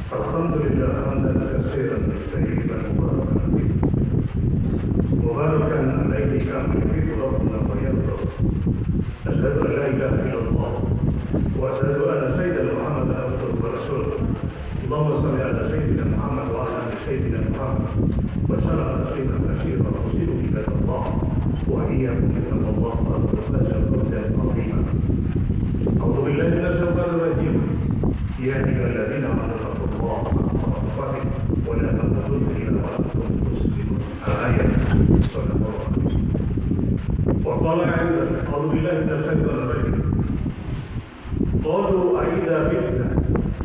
Alhamdulillah hamdan katsiran tayyiban mubarakan fihi mubarakan alaihi kama yuhibbu rabbuna wa yarda. Asyhadu an la ilaha illallah wa asyhadu anna sayyidina Muhammadan abduhu wa rasuluh. Allahumma shalli ala sayyidina Muhammad wa ala ali sayyidina Muhammad wa sallam tasliman katsiran wa usiru ibadallah wa iyyakum innallaha qad fawzan 'azima. A'udzu billahi minasyaitonir rajim. Ya ayyuhalladzina amanu taqullaha haqqa tuqatih wa la tamutunna illa wa antum muslimun. Al-ayat. Sallallahu alaihi wasallam. Wa qala aidan, a'udzu billahi minasyaitonir rajim. Qalu aidza mitna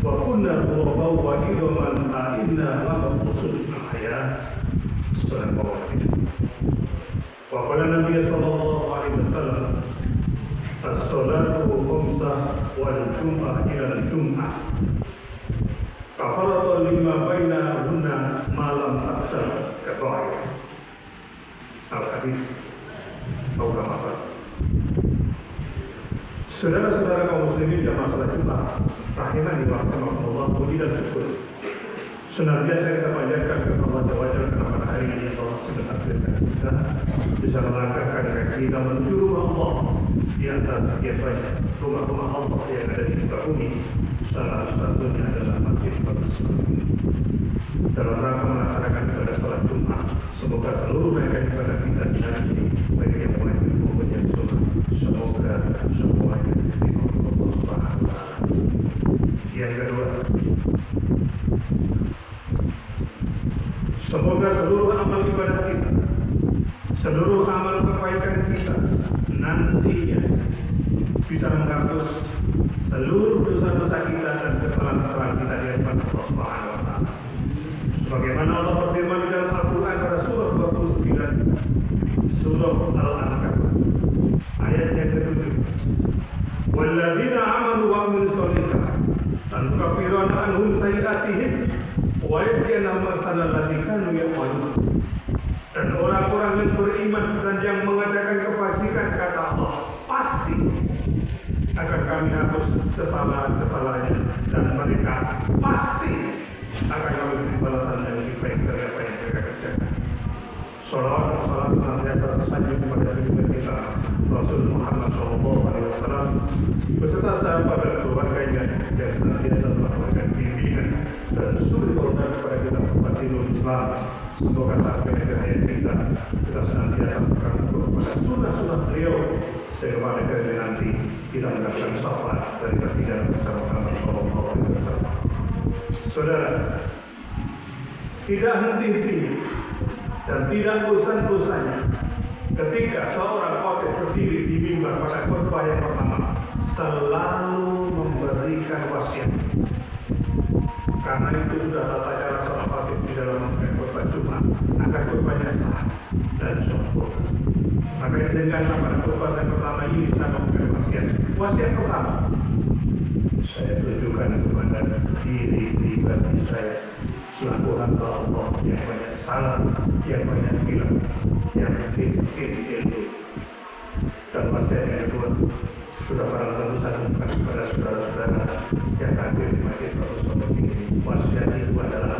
wa kunna turaban wa idhaman a inna lamab'uthun fil hayat. Sallallahu alaihi wasallam. Wa qala Nabi sallallahu alaihi wasallam, as-salatu khamsah wal jum'ah ila al-jum'ah kafaratan lima bainahunna ma lam taksal kaba'ir. Al-hadis atau kama. Saudara-saudara kaum muslimin jamaah salat Jumat rahimani wa rahimakumullah, puji dan syukur senantiasa kita panjatkan kepada Allah Jalla karena pada hari ini Allah sudah takdirkan kita bisa melangkahkan kaki kita menuju rumah Allah di antara sekian banyak rumah-rumah Allah yang ada di muka bumi. Salah satunya adalah Masjid Al-Aqsa. Dalam rangka melaksanakan ibadah salat Jumat, semoga seluruh mereka ibadah kita di hari ini, baik yang wajib maupun yang sunnah, semoga semuanya diterima oleh Allah Subhanahu wa Ta'ala. Yang kedua, semoga seluruh amal ibadah kita, seluruh amal kebaikan kita nantinya bisa menghapus seluruh dosa-dosa kita dan kesalahan-kesalahan kita di hadapan Allah Subhanahu wa Ta'ala. Sebagaimana Allah berfirman di dalam Al-Quran pada surah 29, surah Al-Ankabut, ayat yang ke-7. Walladzina amanu wa amilus sholihat lanukaffiranna anhum sayyi'atihim wa yahdiyannahum sanal ladzina kanu ya'malun. Dan orang-orang yang beriman dan yang mengadakan kebajikan, kata Allah, pasti akan kami hapus kesalahan-kesalahannya, dan mereka pasti akan kami beri balasan yang lebih baik dari apa yang mereka kerjakan. Salawat dan salam senantiasa tersanjung kepada junjungan kita Rasul Muhammad SAW beserta sahabat dan keluarganya yang senantiasa melakukan bimbingan dan suri teladan kepada kita umat Islam. Semoga saat akhir hayat kita senantiasa berpegang kepada sunnah-sunnah beliau sehingga pada akhir nanti kita mendapatkan syafaat dari baginda bersama Muhammad SAW. Saudara, tidak henti-hentinya dan tidak bosan-bosannya ketika seorang khotib berdiri di mimbar pada khutbah yang pertama selalu memberikan wasiat. Karena itu sudah tata cara seorang khotib di dalam memberikan khutbah Jumat agar khutbahnya sah dan sempurna. Maka izinkanlah pada khutbah yang pertama ini kita memberikan wasiat. Wasiat pertama, saya tunjukkan kepada diri pribadi saya selaku hamba Allah yang banyak salah, yang banyak hilang, yang miskin ilmu. Dan wasiat yang kedua sudah barang tentu saya bukan kepada saudara-saudara yang hadir di Masjid Al-Aqsa ini. Wasiat itu adalah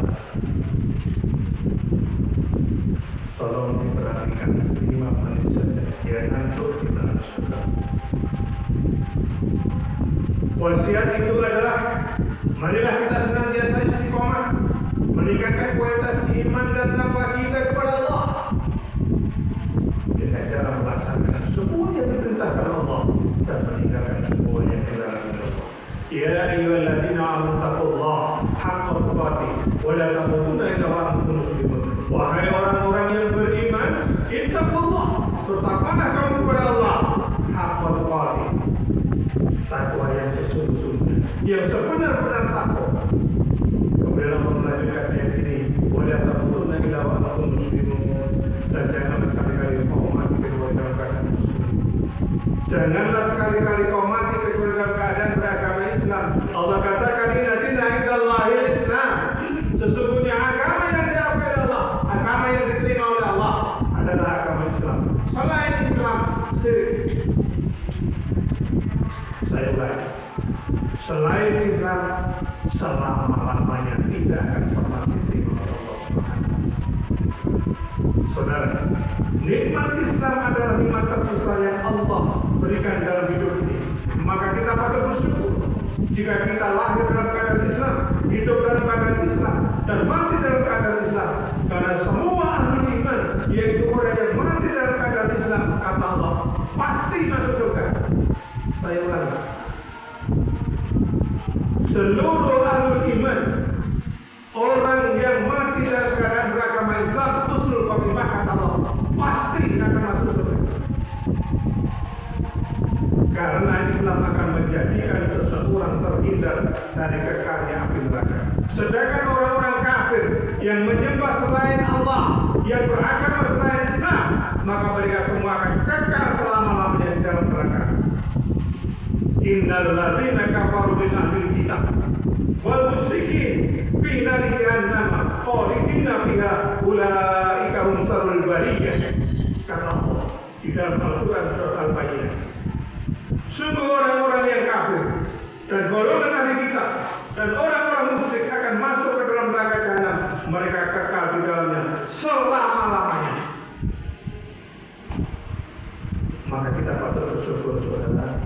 tolong diperhatikan 5 menit saja, ya ngantuk kita sudah. Wasiat itu adalah marilah kita senantiasa istiqomah meningkatkan kualitas iman dan takwa kita kepada Allah dengan cara melaksanakan semua yang diperintahkan Allah dan meninggalkan semua yang dilarang Allah. Ya ayyuhalladzina amanu taqullaha haqqa tuqatih wa la tamutunna illa wa antum muslimun. Wahai orang-orang yang beriman, ittaqullah, bertakwalah kamu kepada Allah haqqa tuqatih, takwa yang sesungguhnya, yang sebenar-benar takwa. Kemudian Allah melanjutkan ayat ini, wa la tamutunna illa wa antum muslimun, dan jangan sekali-kali kau mati kecuali dalam keadaan muslim. Janganlah sekali-kali kau mati kecuali dalam keadaan beragama Islam. Allah katakan inna dina indallahil Islam. Sesungguhnya agama yang diakui Allah, agama yang diterima oleh Allah adalah agama Islam. Selain Islam, syirik. Saya ulangi. selain Islam selama-lamanya tidak akan pernah diterima oleh Allah Subhanahu wa Ta'ala. Saudara, nikmat Islam adalah nikmat terbesar yang Allah berikan dalam hidup ini. Maka kita patut bersyukur jika kita lahir dalam keadaan Islam, hidup dalam keadaan Islam, dan mati dalam keadaan Islam. Karena semua ahli iman, yaitu orang yang mati dalam keadaan Islam, kata Allah, pasti masuk surga. Saya ulangi, seluruh ahli iman, orang yang mati dalam keadaan beragama Islam, husnul khotimah, kata Allah, pasti akan masuk surga. Karena Islam akan menjadikan seseorang terhindar dari kekalnya api neraka. Sedangkan orang-orang kafir yang menyembah selain Allah, yang beragama selain Islam, maka mereka semua akan kekal selama-lamanya di dalam neraka. Innal ladzina kafaru min ahlil kitab wal musyrikin fi nari jahannam khalidina fiha ulaika hum syarrul bariyah. Kata Allah di dalam Al-Quran surat Al-Bayyinah. Sungguh orang-orang yang kafir dan golongan ahli kitab dan orang-orang musyrik akan masuk ke dalam neraka jahanam. Mereka kekal di dalamnya selama-lamanya. Maka kita patut bersyukur, saudara,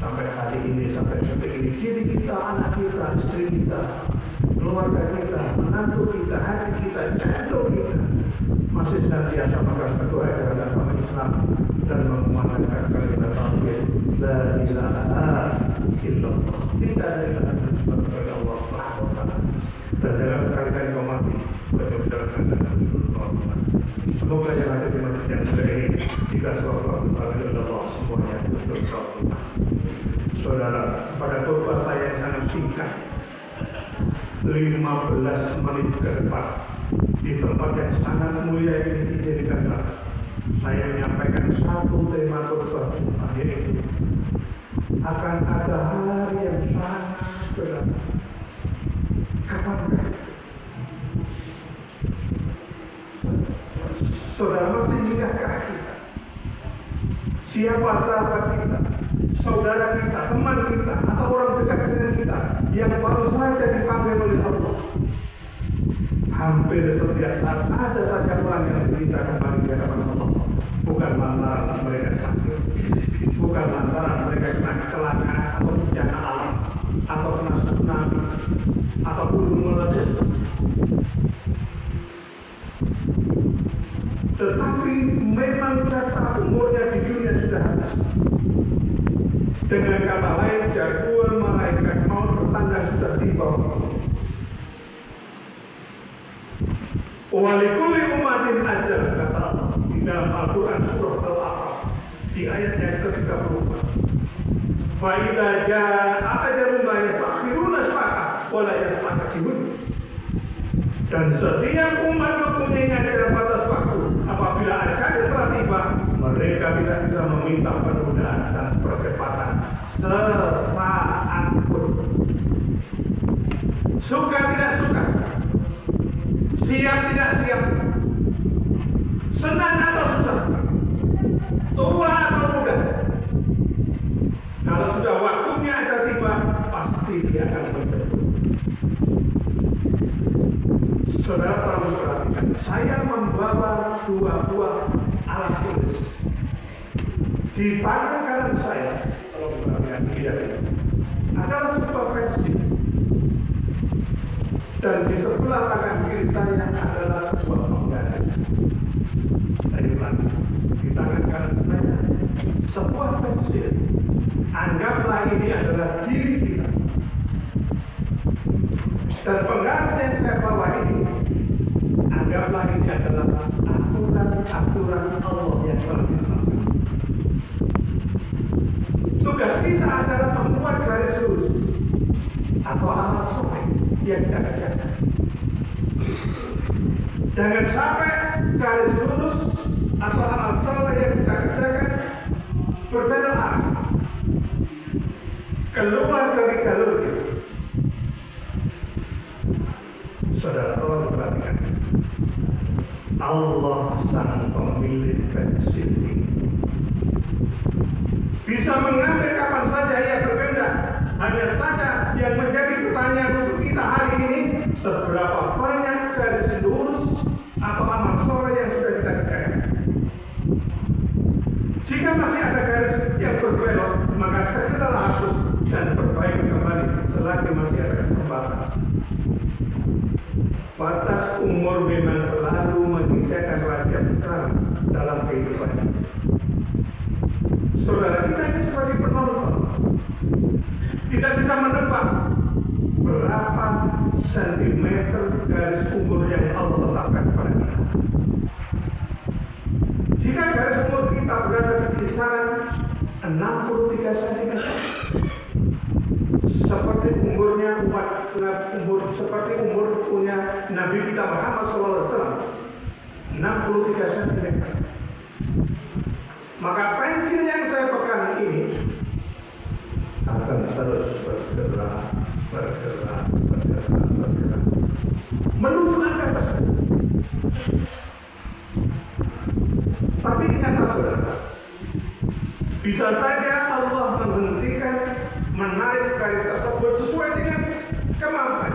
sampai hari ini, sampai detik ini, diri kita, anak kita, istri kita, keluarga kita, menantu kita, hati kita, jantung kita masih senantiasa makan kedua ajaran agama Islam dan menguatkan kalimat tauhid la ilaha illallah. Tidak ada yang akan disebabkan Allah Subhanahu wa Ta'ala. Dan jangan sekali-kali kau mati meninggalkan Rasulullah. Semoga yang ada di masjid yang mulia ini jika sholat kepada Allah semuanya betul Rasulullah. Saudara, pada khutbah saya yang sangat singkat, 15 menit ke depan, di tempat yang sangat mulia ini dijadikan, saya menyampaikan satu tema khutbah Jumat, yaitu akan ada hari yang sangat berat. Kapankah? Saudara, masih ingatkah kita? Siapa sahabat kita, saudara kita, teman kita, atau orang dekat dengan kita yang baru saja dipanggil oleh Allah? Hampir setiap saat ada saja orang yang diminta kembali ke hadapan Allah. Bukan lantaran mereka sakit, bukan lantaran mereka kena kecelakaan atau bencana alam, atau kena tsunami, atau gunung meletus. Tetapi memang kata umurnya di dunia sudah habis. Dengan kata lain, jagoan malaikat maut bertanda sudah tiba. Walikulli umatin ajal, kata Allah di dalam Al-Quran surah Al-A'raf di ayat yang ke-34. Fa idza jaa ajalun la yastakhiruna sa'atan wa la yastaqdimun. Dan setiap umat mempunyai ajaran batas waktu. Apabila ajalnya telah tiba, mereka tidak bisa meminta penundaan dan percepatan sesaat pun. Suka tidak suka, siap tidak siap, senang atau susah, tua atau muda, kalau sudah waktunya ajal tiba, pasti dia akan menjemput. Saudara tolong perhatikan, saya membawa dua buah alat tulis. Di tangan kanan saya, tolong perhatikan, adalah sebuah pensil. Dan di sebelah tangan kiri saya adalah sebuah penggaris. Saya ulangi, di tangan kanan saya sebuah pensil. Anggaplah ini adalah diri kita. Dan penggaris yang saya bawa ini, anggaplah ini adalah aturan-aturan Allah yang telah ditetapkan. Tugas kita adalah membuat garis lurus atau amal soleh yang kita kerjakan. Jangan sampai garis lurus atau amal soleh yang kita kerjakan berbeda arah, keluar dari jalur kita. Saudara, tolong perhatikan, Allah sang pemilik pensil ini bisa mengambil kapan saja ia berkehendak Hanya saja yang menjadi pertanyaan untuk kita hari ini, seberapa banyak garis lurus atau amal soleh yang sudah kita kerjakan? Jika masih ada garis yang berbelok, maka segeralah hapus dan perbaiki kembali selagi masih ada kesempatan. Batas umur memang selalu menyisakan rahasia besar dalam kehidupan. Saudara kita ini sebagai penonton tidak bisa menebak berapa sentimeter garis umur yang Allah tetapkan kepada kita. Jika garis umur kita berada di kisaran 63 cm, seperti umurnya seperti umur punya Nabi kita Muhammad SAW, 63 cm, maka pensil yang saya pegang ini akan terus bergerak menuju angka tersebut. Tapi ingatlah saudara, bisa saja Allah menghentikan menarik garis tersebut sesuai dengan kemampuan.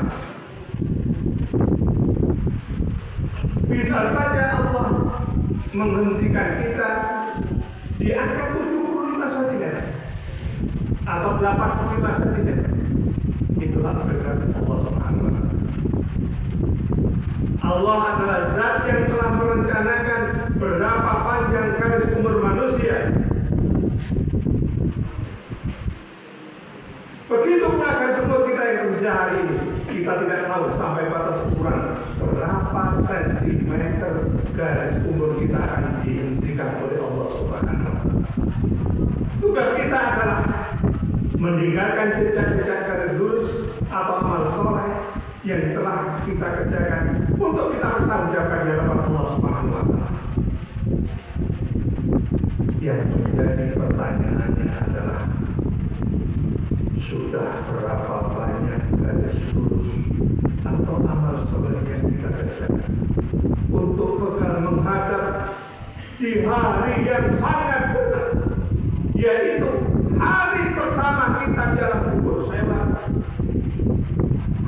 Bisa saja Allah menghentikan kita di angka 75 cm atau 85 cm. Itulah kebenaran Allah Subhanahu wa Ta'ala. Allah adalah zat yang telah merencanakan berapa panjang garis umur manusia. Begitu pula garis umur kita yang tersisa hari ini. Kita tidak tahu sampai batas ukuran berapa sentimeter garis umur kita akan dihentikan oleh Allah Subhanahu wa Ta'ala. Tugas kita adalah meninggalkan jejak-jejak garis lurus atau amal soleh yang telah kita kerjakan untuk kita bertanggungjawabkan di hadapan Allah Subhanahu wa Ta'ala. Yang menjadi pertanyaannya adalah, sudah berapa banyak garis lurus atau amal soleh yang kita kerjakan untuk bekal menghadap di hari yang sangat berat, yaitu hari pertama kita dalam kubur.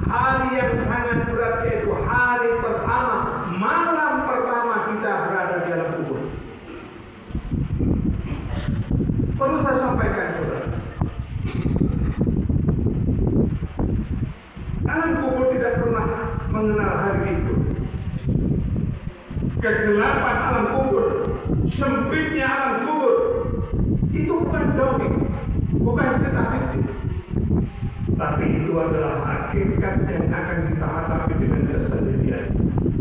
Hari yang sangat berat, yaitu hari pertama, malam pertama kita berada di dalam kubur. Perlu saya sampaikan saudara, alam kubur tidak pernah mengenal hari itu. Kegelapan alam kubur, sempitnya alam kubur, itu bukan dongeng, bukan cerita fiktif, tapi itu adalah hakikat yang akan kita hadapi dengan kesendirian.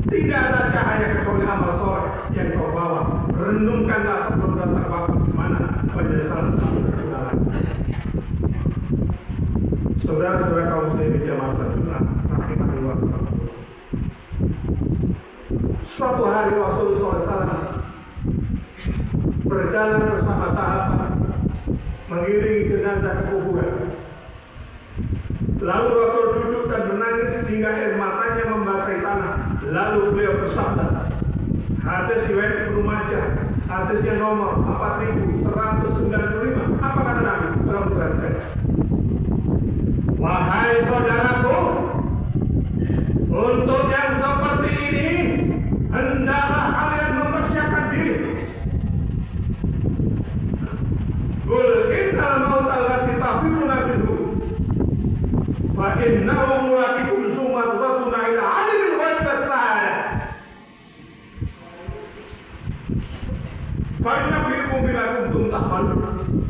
Tidak ada cahaya kecuali amal soleh yang kau bawa. Renungkanlah sebelum datang waktu di mana penyesalan tak berguna lagi. Saudara-saudara kaum muslimin jamaah Jumat, rahimahullah. Suatu hari Rasulullah SAW berjalan bersama sahabat mengiringi jenazah ke kuburan. Lalu Rasul duduk dan menangis hingga air matanya membasahi tanah. Lalu beliau bersabda, hadis riwayat Ibnu Majah, hadisnya nomor 4195. Apa kata Nabi? Tolong perhatikan. Wahai saudaraku, untuk yang seperti ini hendaklah kalian mempersiapkan diri. Qul innal mauta allati tafiruna minhu fa innahu mulaqikum tsumma turaduna ila alimil ghaib was-syahadah. Fa inna bikum bila kuntum ta'malun.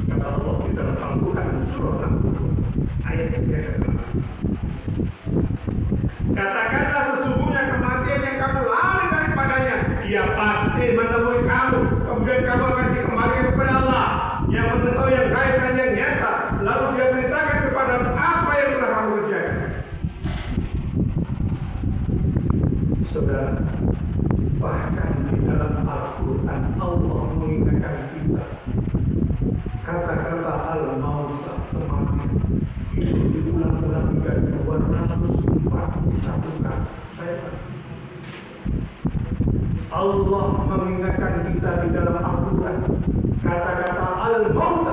Kata Allah di dalam Al-Quran surah 60 ayat 3. Katakanlah sesungguhnya kematian yang kamu lari daripadanya, ia pasti menemui kamu. Kemudian kamu akan dikembalikan kepada Allah yang mengetahui yang gaib dan yang nyata. Lalu dia beritakan kepada apa yang telah kamu kerjakan. Saudara, bahkan di dalam Al-Quran Allah mengingatkan kita kata-kata al-maut, kematian itu diulang-ulang hingga 241 kali. Allah mengingatkan kita di dalam Al-Quran kata-kata al-maut,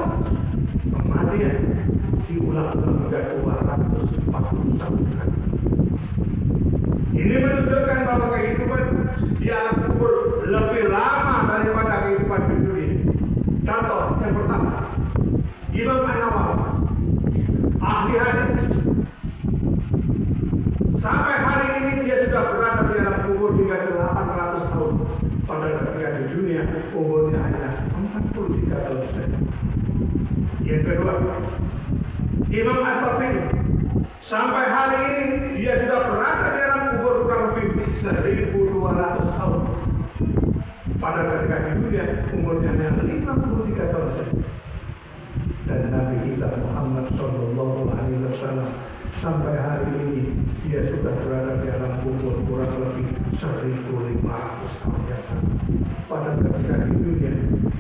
kematian diulang jumlah hingga 241 kali. Ini menunjukkan bahwa kehidupan di alam kubur lebih lama daripada kehidupan di dunia. Contoh yang pertama, Imam An-Nawawi, ahli hadis, sampai hari ini dia sudah berada di alam kubur hingga 800 tahun. Padahal ketika di dunia umurnya hanya 43 tahun saja. Yang kedua, Imam As-Syafi'i, sampai hari ini dia sudah berada di alam kubur kurang lebih 1200 tahun. Padahal ketika di dunia umurnya hanya 53 tahun saja. Dan Nabi kita Muhammad Sallallahu Alaihi Wasallam sampai hari ini dia sudah berada di alam kubur kurang lebih 1500 tahun yang lalu. Padahal ketika di dunia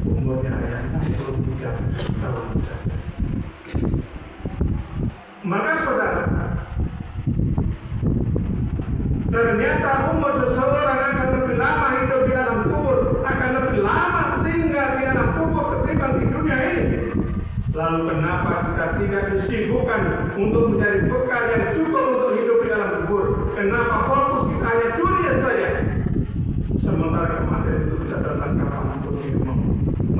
umurnya hanya 63 tahun saja. Maka saudara, ternyata umur seseorang akan lebih lama hidup di alam kubur, akan lebih lama tinggal di alam kubur ketimbang di dunia ini. Lalu kenapa kita tidak disibukkan untuk mencari bekal yang cukup untuk hidup di alam kubur? Kenapa fokus kita hanya dunia saja? Sementara kematian itu bisa datang kapan pun mau.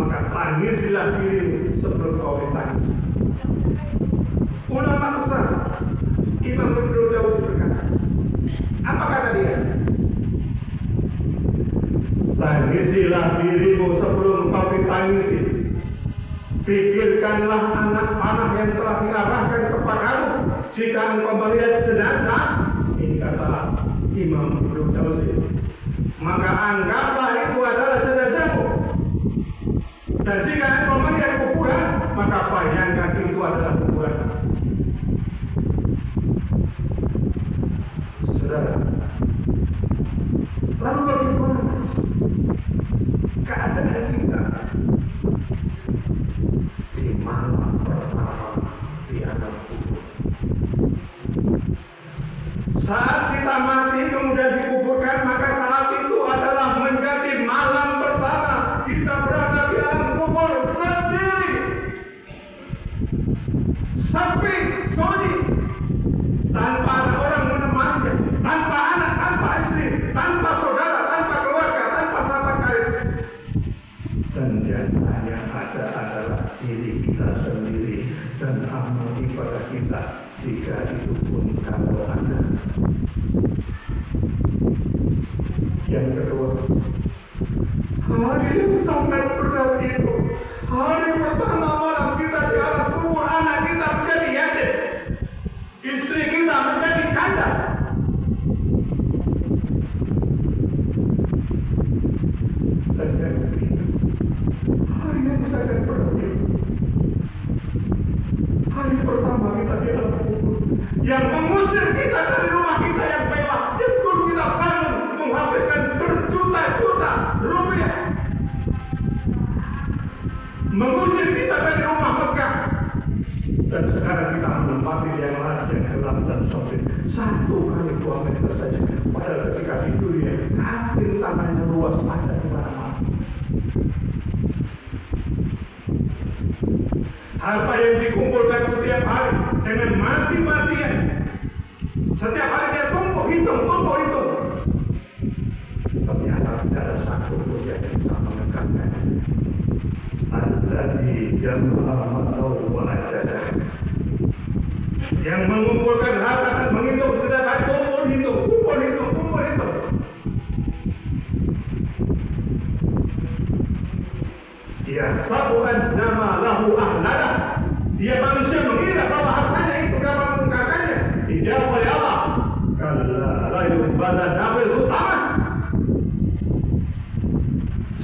Maka tangisilah dirimu sebelum kau ditangis. Ulama besar Imam Ibnu Jauzi berkata, apa kata dia? Tangisilah dirimu sebelum kau ditangisi. Pikirkanlah anak panah yang telah diarahkan kepadamu jika engkau melihat jenazah. Ini kata Imam Ibnu Jauzi. Maka anggaplah itu adalah jenazahmu. Dan jika engkau melihat kuburan, maka bayangkan itu adalah kuburan. Saudara, lalu bagaimana keadaan kita di malam pertama di alam kubur? Saat kita mati kemudian dikuburkan, maka saat itu adalah menjadi malam pertama kita berada di alam kubur sendiri, sepi, sunyi, tanpa ada orang menemani, tanpa anak, tanpa istri, tanpa saudara, tanpa keluarga, tanpa sahabat karib. Dan yang hanya ada adalah diri kita sendiri dan amal ibadah kita, jika itu pun kalau ada. Yang kedua, hari yang sangat berat itu, hari pertama malam kita di alam kubur, anak kita menjadi yatim, istri kita menjadi janda. Dan yang ketiga, hari yang sangat berat itu, hari pertama kita di alam kubur, yang mengusir kita dari rumah kita yang mewah, yang dulu kita bangun menghabiskan berjuta-juta rupiah, mengusir kita dari rumah megah, dan sekarang kita menempati yang lain yang gelap dan sempit. 1 kali 2 meter saja. Padahal ketika di dunia kafir tanahnya luas, ada di mana-mana. Harta yang dikumpulkan setiap hari dengan mati-matian, setiap hari dia tumpuk hitung. Ternyata tidak ada satu pun yang bisa menegakkan. Alladzi jama'a wa ajadah, yang mengumpulkan harta dan menghitung setiap hari, kumpul hitung. Ya sabuan nama lahu ahlada, dia manusia mengira bahwa hartanya itu dapat mengungkapkannya. Dijawab oleh Allah, kalla la yubadan nafil utama.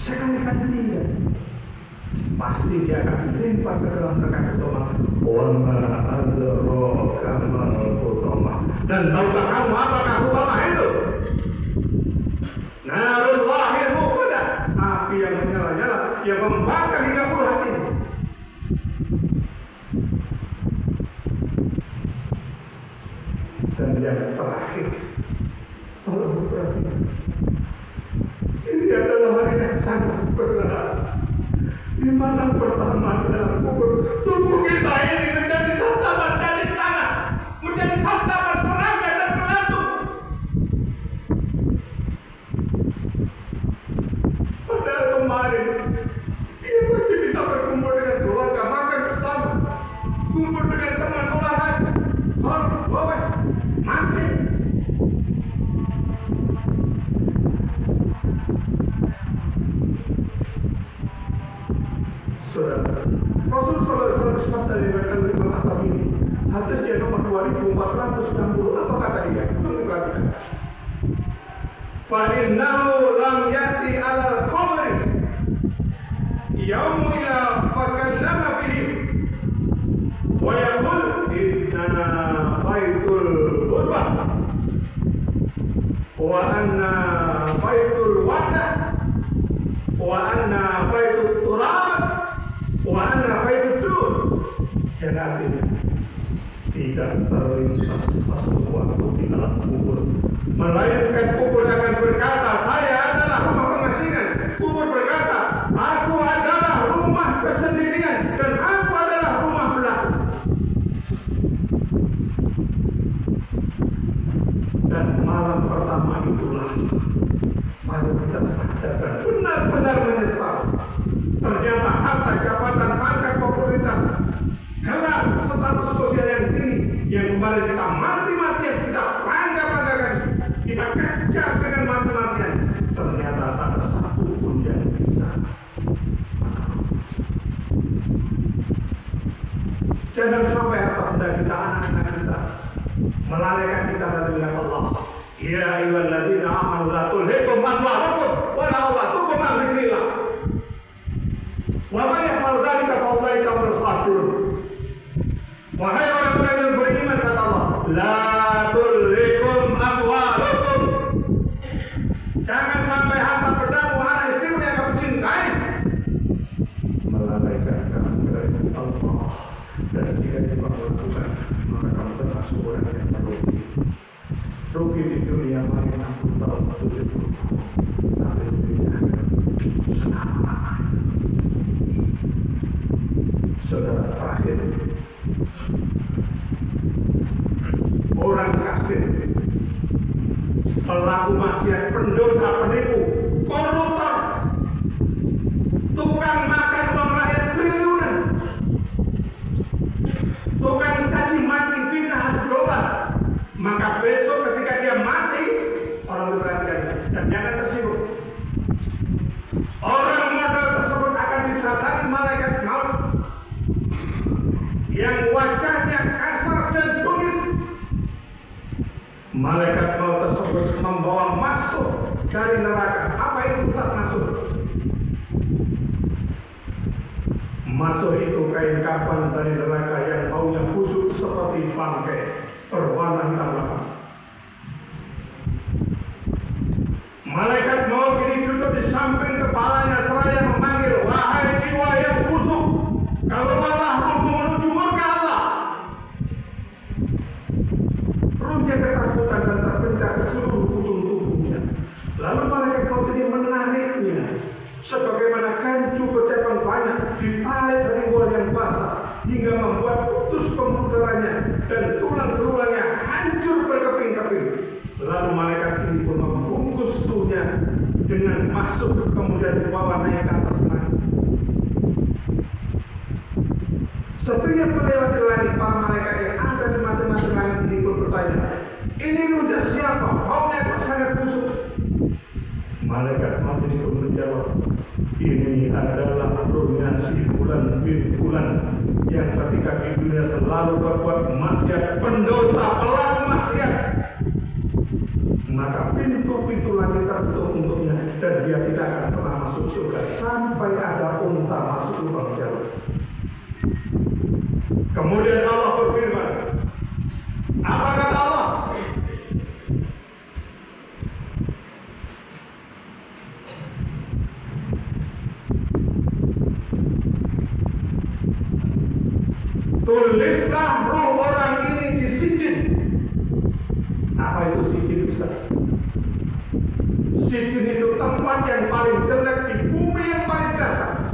Sekali-kali tidak, pasti dia akan dilempar ke dalam neraka utama. Wa ma adraka mal utama. Dan tahukah kamu apakah utama itu? Narullahil muqadah, api yang menyala-nyala, yang membakar hingga puluhan hati. Dan yang terakhir, tolong perhatikan, ini adalah hari yang sangat berat. Di malam pertama dalam kubur, tubuh kita ini menjadi serta 1460 apa kata dia? Tolong diperhatikan. Fa innahu lam yati 'alal qabri yaumu ila fakallama fihi wa yaqul inna baitul qurbah wa anna baitul wada wa anna baitul turab wa anna baitul tur. Yang artinya tidak terlintas sesuatu di dalam kubur, melainkan kubur akan berkata, saya adalah rumah pengasingan. Kubur berkata, aku adalah rumah kesendirian dan aku adalah rumah belaka. Dan malam pertama itulah baru kita sadar dan benar-benar menyesal. Ternyata harta, jabatan, pangkat, popularitas, gelar, status sosial yang tinggi yang kemarin kita mati-matian, kita bangga-banggakan, kita kejar dengan mati-matian, ternyata tak ada satu pun yang bisa. Jangan sampai harta benda kita, anak-anak kita melalaikan kita dari ingat Allah. Ya ayyuhalladzina amanu la tulhikum amwalukum wa la auladukum an dzikrillah. Wa may yaf'al dzalika fa ulaika humul khasirun. Wahai orang-orang yang beriman, kata Allah, la tulhikum amwalukum. Jangan sampai harta bendamu, anak istrimu yang kamu cintai melalaikan kamu dari Allah. Dan jika kamu lakukan, maka kamu termasuk orang yang merugi. Rugi di dunia makin aku tahu betul itu, tapi di dunia selama. Saudara terakhir, orang kafir, pelaku maksiat, pendosa, penipu, koruptor, tukang makan uang rakyat triliunan, tukang caci maki, fitnah, doa. Maka besok ketika dia mati, orang berperhatian dan jangan tersinggung. Orang modal tersebut akan didatangi malaikat maut yang wajahnya kasar dan bengis. Malaikat maut tersebut membawa masuk dari neraka. Apa itu tak masuk? Masuk itu kain kafan dari neraka yang baunya busuk seperti bangkai berwarna hitam. Malaikat maut ini duduk di samping kepalanya seraya memanggil, wahai jiwa yang busuk, keluarlah rohmu menuju murka Allah. Rohnya ketakutan dan terpencar ke seluruh ujung tubuhnya. Lalu malaikat maut ini menariknya, sebagaimana kancu bercabang banyak ditarik dari uang yang basah hingga membuat putus pembuluh darahnya dan tulang-tulangnya hancur berkeping-keping. Lalu malaikat ini pun membungkus tubuhnya dengan masuk kemudian dibawa naik ke atas langit. Setiap melewati langit, para malaikat yang ada di masing-masing langit ini pun bertanya, ini ruja siapa? Baunya kok sangat busuk? Malaikat maut ini pun menjawab, ini adalah ruhnya si Fulan bin Fulan yang ketika di dunia selalu berbuat maksiat, pendosa, pelaku maksiat. Maka pintu-pintu langit tertutup untuknya dan dia tidak akan pernah masuk surga sampai ada unta masuk lubang jarum. Kemudian Allah berfirman, apa kata Allah? Tulislah roh orang ini di sijin. Apa itu sijin, Ustaz? Sijin itu tempat yang paling jelek di bumi yang paling dasar.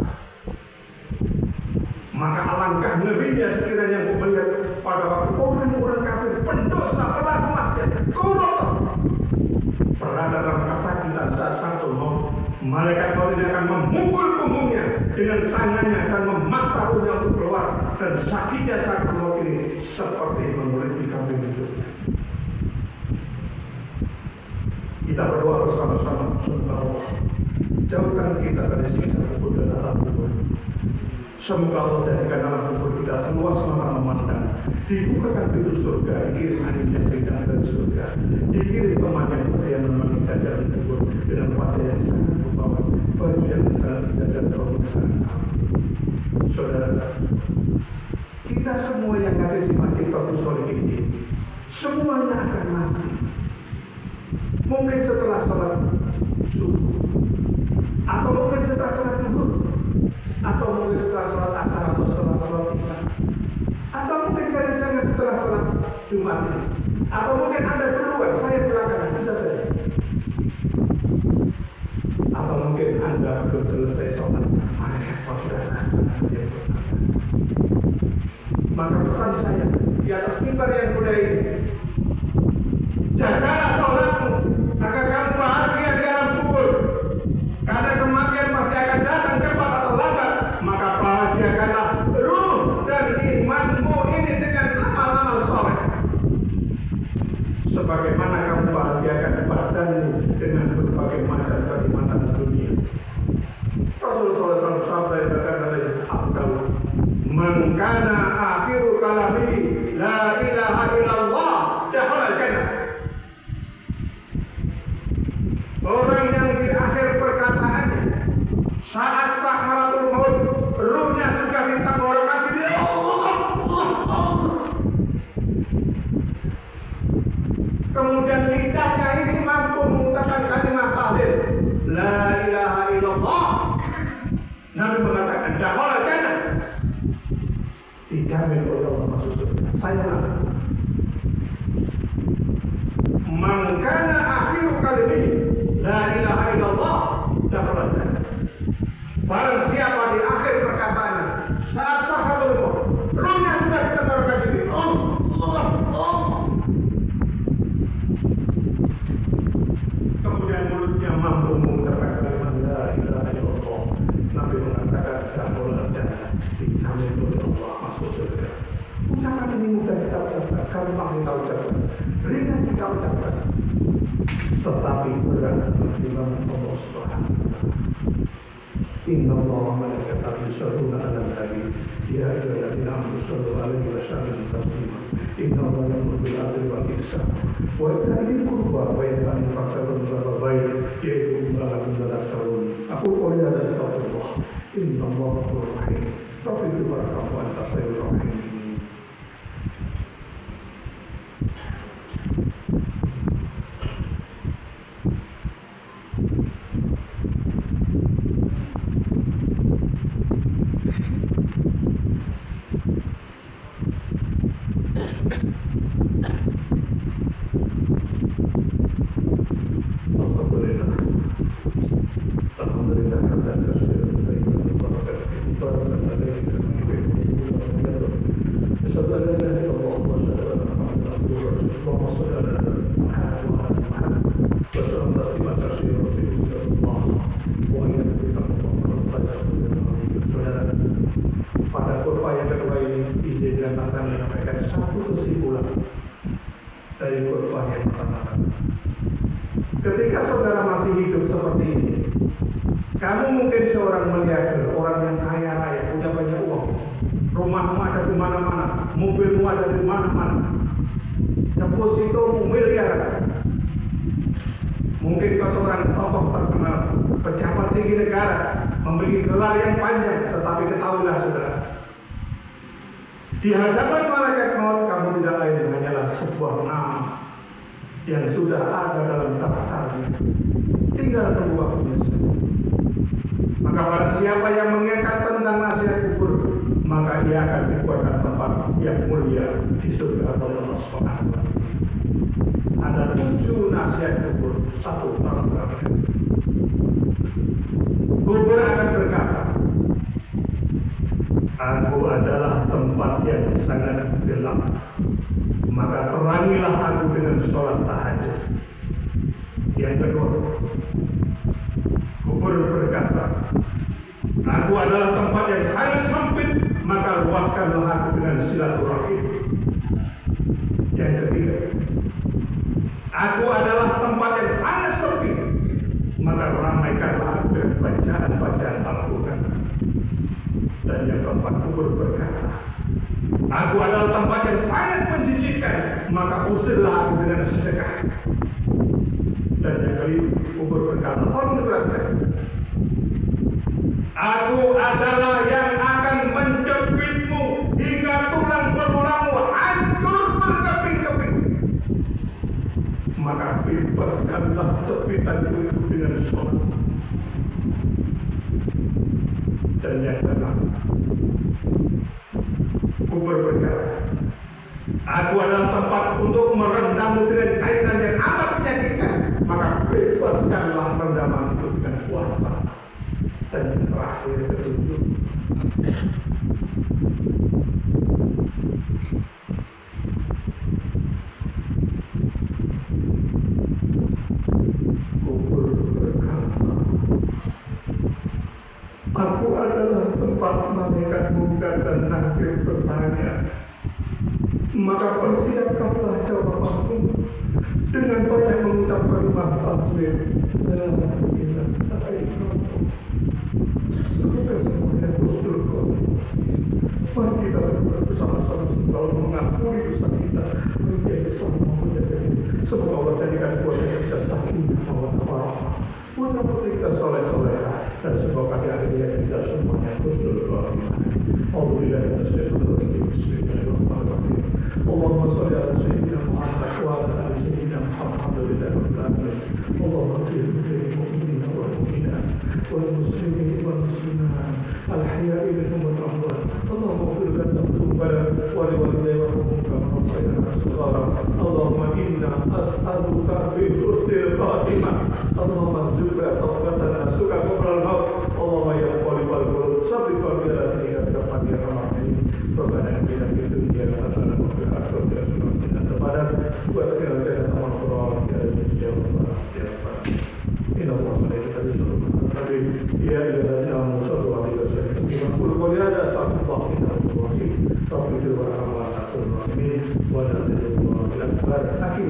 Maka alangkah ngerinya sekiranya aku melihat pada waktu orang-orang kafir, pendosa, pelaku maksiat, koruptor berada dalam kesakitan saat satu maut. Malaikat maut ini akan memukul punggungnya dengan tangannya dan memaksa ruhnya untuk keluar, dan sakitnya saat maut ini seperti mengguliti kambing hidupnya. Kita berdoa bersama-sama, saudara Allah, jauhkan kita dari siksa kubur dan azab kubur. Semoga Allah jadikan dalam kubur kita seluas mata memandang. Dibukakan pintu surga, dikirim angin yang ringan dari surga, dikirim teman yang setia menemani kita dalam kubur dengan wajah yang sangat berbawa, baju yang sangat indah dan kaum yang sangat aman. Saudara, kita semua yang ada di Masjid Bagus Soleh ini, semuanya akan mati. Mungkin setelah sholat subuh, atau mungkin setelah sholat zuhur, atau mungkin setelah sholat asar atau sholat isya, atau mungkin jangan-jangan setelah sholat Jumat ini, atau mungkin Anda duluan, saya belakangan, bisa saja. Atau mungkin Anda belum selesai sholat, maka pesan saya di atas mimbar yang mulia ini, jagalah sholatmu agar kamu bahagia di alam kubur. Karena kematian pasti akan datang cepat atau lambat. Maka bahagiakanlah ruh dan imanmu ini dengan amal-amal soleh, sebagaimana kamu bahagiakan badanmu dengan berbagai macam kenikmatan dunia. Rasulullah SAW sabda yang berkata, "Abdul man kana akhiru kalami la ilaha illallah dakhala jannah." Orang yang di akhir perkataannya saat sakaratul maut, ruhnya sudah ditenggorokan di Allah. Kemudian lidahnya ini mampu mengucapkan kalimat tahlil la ilaha illallah. Nabi mengatakan dakhala jannah, dijamin oleh Allah masuk surga. Saya ulang, man kana akhiru kalimi la ilaha illallah dakhala jannah. Barang siapa di akhir perkataannya saat sakaratul maut, ruhnya sudah ditenggorokan di Allah. Kemudian mulutnya mampu mengucapkan kalimat la ilaha illallah. Nabi mengatakan dakhala jannah, dijamin oleh Allah masuk surga. Ucapan ini mudah kita ucapkan, gampang kita ucapkan, ringan kita ucapkan, tetapi berat di dalam Allah Subhanahu wa Ta'ala. Inna Allah wa malaikatahu yusholluna 'alan nabi ya ayyuhalladzina amanu shollu 'alaihi wa sallimu taslima. Inna Allah ya'muru bil 'adli wal ihsan wa ita'i dzil qurba wa yanha 'anil fahsya'i wal munkari wal baghi ya'idukum la'allakum tadhakkarun. Aku qul ya astagfirullah. Inna Allah ghafurur rahim. Rabbil warhamhu wa anta khairur rahimin. Pada kurva yang kedua ini izinkan saya menyampaikan satu kesimpulan dari kurva yang pertama. Ketika saudara masih hidup seperti ini, kamu mungkin seorang miliarder, orang yang kaya raya, punya banyak uang, rumahmu ada di mana-mana, mobilmu ada di mana-mana, depositomu miliar. Mungkin kau seorang tokoh terkenal, pejabat tinggi negara, memiliki gelar yang panjang, tetapi ketahuilah saudara, di hadapan malaikat maut kamu tidak lain hanyalah sebuah nama yang sudah ada dalam daftarnya, tinggal tunggu waktunya saja. Maka barang siapa yang mengingat tentang nasihat kubur, maka ia akan dibuatkan tempat yang mulia di surga Allah Subhanahu wa Ta'ala. Ada 7 nasihat kubur. 1, paragraf. Kubur akan berkata, aku adalah tempat yang sangat gelap, maka terangilah aku dengan sholat tahajud. Yang kedua, kubur berkata, aku adalah tempat yang sangat sempit, maka luaskanlah aku dengan silaturahim. Yang ketiga, aku adalah tempat yang sangat sepi, maka ramaikanlah aku dengan bacaan-bacaan Al-Quran. Dan Dan yang keempat, kubur berkata, aku adalah tempat yang sangat menjijikkan, maka usirlah aku dengan sedekah. Dan yang kelima, kubur berkata, tolong diperhatikan, aku adalah yang akan menjepitmu hingga tulang belulangmu hancur berkeping-keping. Maka bebaskanlah jepitanku itu dengan sholat. Dan yang keenam, kubur berkata, aku adalah tempat untuk merendammu dengan cairan yang amat menyakitkan, maka bebaskanlah rendaman itu dengan puasa. Dan yang terakhir, ketujuh, kubur berkata, aku adalah tempat malaikat mungkar dan nakir bertanya, maka persiapkanlah jawabanmu dengan banyak mengucap kalimat takbir, la ilaha illallah. Semoga semuanya bersyukur. Mari kita bersama-sama selalu mengakui dosa kita, menjadi sama menjadi. Semoga Allah jadikan keluarga kita sakinah mawaddah, putra putri kita soleh-soleha, dan semoga akhirnya kita semuanya bersyukur. Alhamdulillah Bismillahirrahmanirrahim. Allahumma sholli ala sayyidina Muhammad wa ala ali sayyidina Muhammad. Alhamdulillahirabbil alamin. Allahumma ighfir lil mu'minina wal mu'minat wal muslimin wal muslimat al-ahya'i minhum wal amwat. Allahumma ighfir lana dzunubana wa li walidayna wa hum kama rabbayana shighara. Allahumma inna as'aluka bi husnil khatimah. Allahumma arzuqna taubatana suka qabla al-maut. Allahumma ya muqallibal qulub sabbit qalbi ala dinika ya rahman. Rabbana atina fid dunya hasanah wa fil akhirati hasanah wa qina adzabannar. Wa akhirna jannata maghfirah ya Allah ya Allah. Inna Allah malaikatahu yusalluna 'alan nabi ya ayyuhallazina amanu sallu 'alaihi wa sallimu qul qawli hadza astaghfirullah innahul rahim. Rabbil wa rahmatullahi wa barakatuh. Wa la ilaha illa huwa al-akbar. Akhir